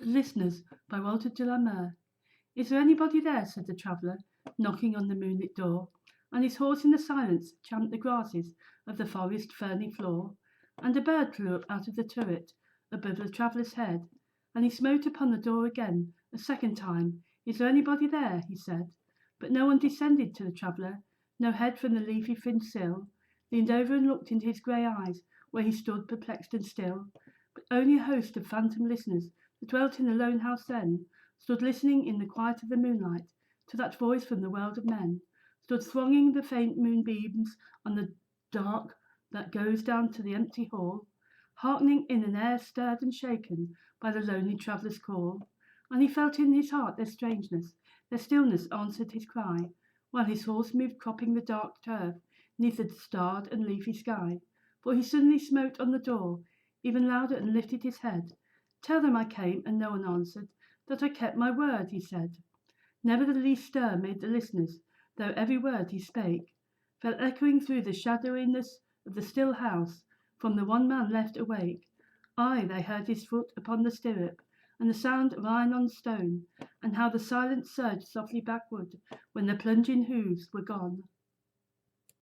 The Listeners by Walter de la Mare. Is there anybody there? Said the traveller, knocking on the moonlit door, and his horse in the silence champed the grasses of the forest ferny floor, and a bird flew up out of the turret above the traveller's head, and he smote upon the door again a second time. Is there anybody there? He said, but no one descended to the traveller, no head from the leafy fringed sill leaned over and looked into his grey eyes where he stood perplexed and still, but only a host of phantom listeners that dwelt in the lone house then, stood listening in the quiet of the moonlight to that voice from the world of men, stood thronging the faint moonbeams on the dark that goes down to the empty hall, hearkening in an air stirred and shaken by the lonely traveller's call, and he felt in his heart their strangeness, their stillness answered his cry, while his horse moved cropping the dark turf neath the starred and leafy sky, for he suddenly smote on the door even louder and lifted his head. Tell them I came, and no one answered, that I kept my word, he said. Never the least stir made the listeners, though every word he spake fell echoing through the shadowiness of the still house from the one man left awake. Aye, they heard his foot upon the stirrup, and the sound of iron on stone, and how the silence surged softly backward when the plunging hoofs were gone.